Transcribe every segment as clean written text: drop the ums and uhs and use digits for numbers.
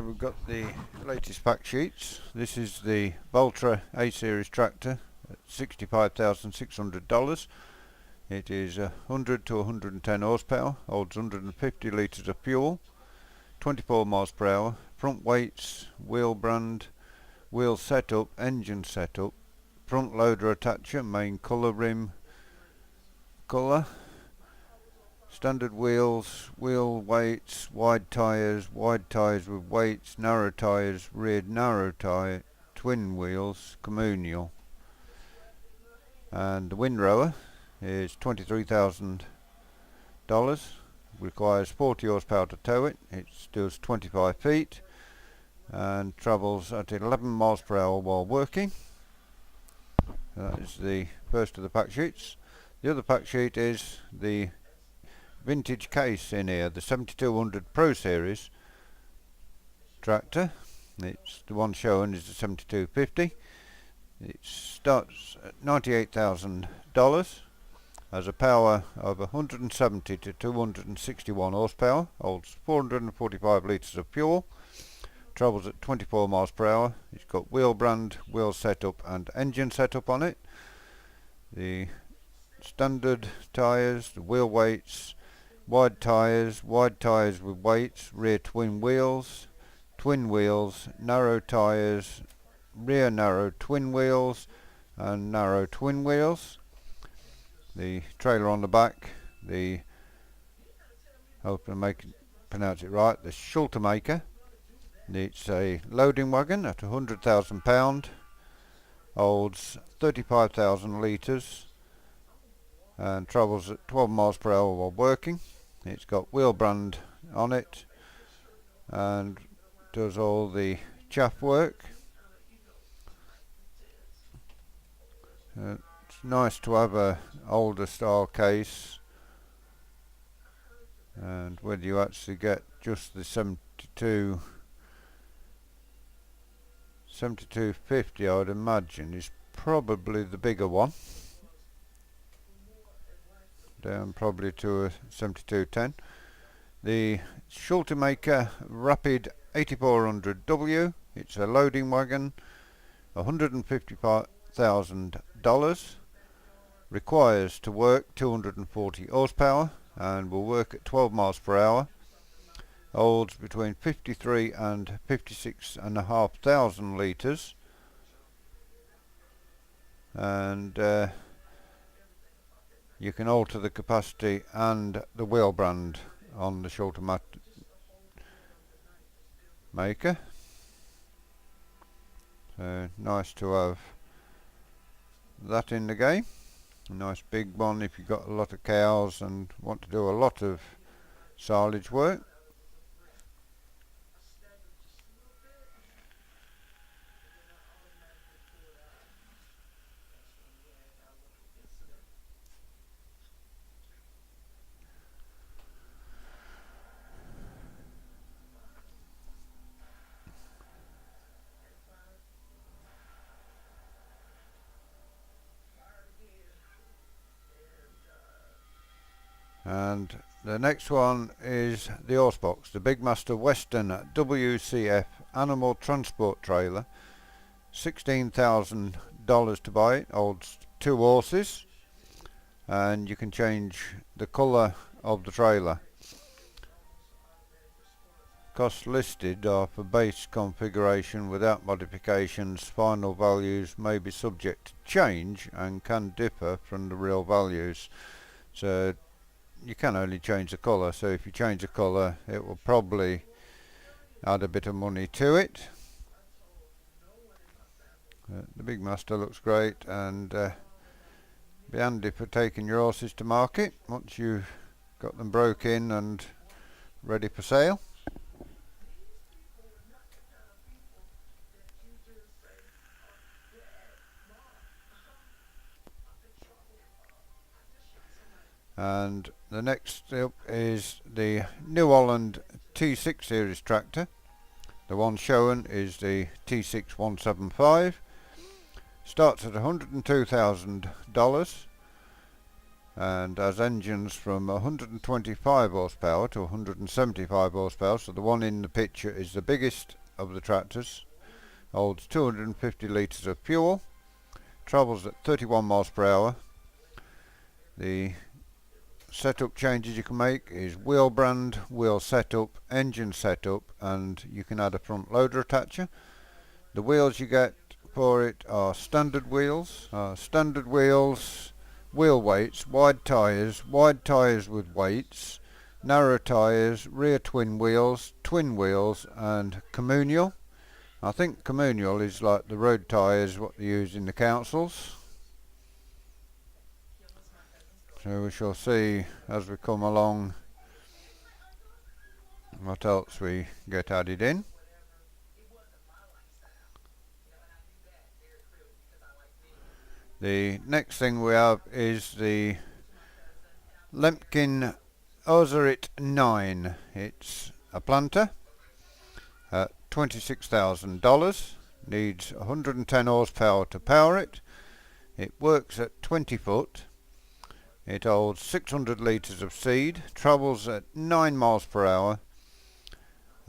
We've got the latest pack sheets. This is the Valtra A series tractor at $65,600. It is 100 to 110 horsepower, holds 150 litres of fuel, 24 miles per hour, front weights, wheel brand, wheel setup, engine setup, front loader attacher, main colour, rim colour, standard wheels, wheel weights, wide tyres with weights, narrow tyres, rear narrow tyre, twin wheels, communal. And the windrower is $23,000, requires 40 horsepower to tow it. It does 25 feet and travels at 11 miles per hour while working. That is the first of the pack sheets. The other pack sheet is the vintage case in here, the 7200 Pro Series tractor. It's the one shown is the 7250. It starts at $98,000, has a power of 170 to 261 horsepower, holds 445 litres of fuel, travels at 24 miles per hour. It's got wheel brand, wheel setup and engine setup on it. The standard tyres, the wheel weights, wide tyres with weights, rear twin wheels, narrow tyres, rear narrow twin wheels and narrow twin wheels. The trailer on the back, the, hope I pronounce it right, the Schultermacher. It's a loading wagon at £100,000, holds 35,000 litres and travels at 12 miles per hour while working. It's got wheel brand on it and does all the chaff work. It's nice to have a older style case, and whether you actually get just the 7250 I would imagine is probably the bigger one, down probably to a 7210. The Schultermacher Rapid 8400W, it's a loading wagon, $155,000, requires to work 240 horsepower and will work at 12 miles per hour, holds between 53 and 56,500 litres, and you can alter the capacity and the wheel brand on the Schultermacher. So nice to have that in the game. A nice big one if you've got a lot of cows and want to do a lot of silage work. And the next one is the horse box, the Big Master Western WCF Animal Transport Trailer. $16,000 to buy it, holds 2 horses, and you can change the colour of the trailer. Costs listed are for base configuration without modifications. Final values may be subject to change and can differ from the real values. So you can only change the colour, so if you change the colour it will probably add a bit of money to it. The Big Master looks great and be handy for taking your horses to market once you've got them broke in and ready for sale. And the next up is the New Holland T6 series tractor. The one shown is the T6 175. Starts at $102,000 and has engines from 125 horsepower to 175 horsepower. So the one in the picture is the biggest of the tractors. Holds 250 litres of fuel. Travels at 31 miles per hour. The setup changes you can make is wheel brand, wheel setup, engine setup, and you can add a front loader attacher. The wheels you get for it are standard wheels. Wheel weights, wide tyres with weights, narrow tyres, rear twin wheels, and communal. I think communal is like the road tyres what they use in the councils. So we shall see as we come along what else we get added in. The next thing we have is the Lemkin Ozerit 9. It's a planter at $26,000. Needs 110 horsepower to power it. It works at 20 foot. It holds 600 litres of seed, travels at 9 miles per hour,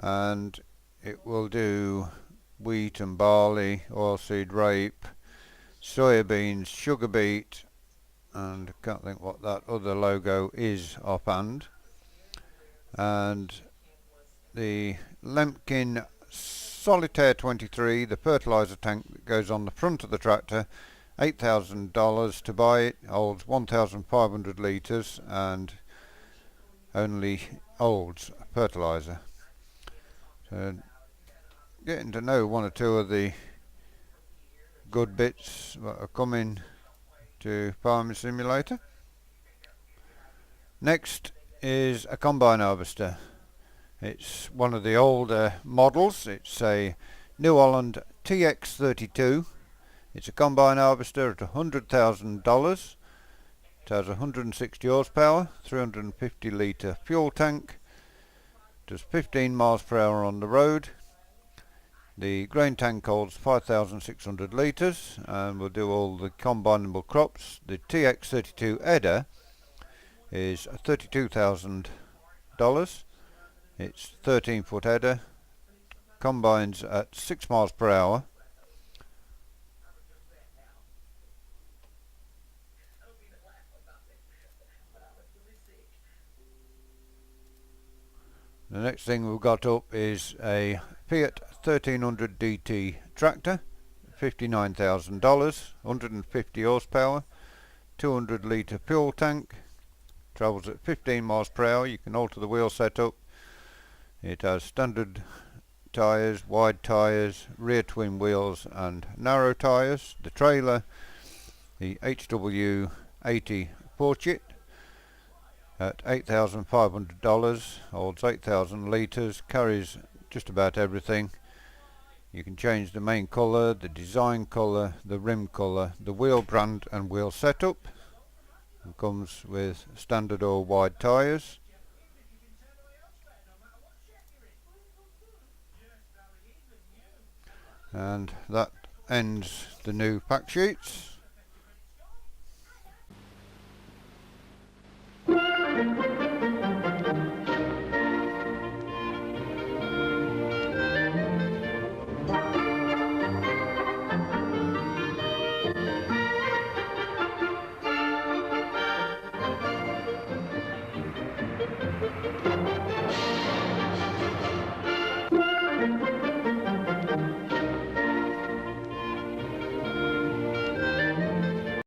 and it will do wheat and barley, oilseed rape, soya beans, sugar beet, and I can't think what that other logo is offhand. And the Lemkin Solitaire 23, the fertiliser tank that goes on the front of the tractor, $8,000 to buy it, holds 1,500 litres and only holds fertiliser. So getting to know one or two of the good bits that are coming to Farming Simulator. Next is a combine harvester. It's one of the older models. It's a New Holland TX32. It's a combine harvester at $100,000. It has 160 horsepower, 350 litre fuel tank, does 15 miles per hour on the road. The grain tank holds 5,600 litres and will do all the combinable crops. The TX32 header is $32,000. It's 13 foot header, combines at 6 miles per hour. The next thing we've got up is a Fiat 1300 DT tractor, $59,000, 150 horsepower, 200 litre fuel tank, travels at 15 miles per hour. You can alter the wheel setup. It has standard tyres, wide tyres, rear twin wheels and narrow tyres. The trailer, the HW80 Fortune, at $8,500, holds 8,000 litres, carries just about everything. You can change the main colour, the design colour, the rim colour, the wheel brand and wheel setup. It comes with standard or wide tyres. And that ends the new fact sheets.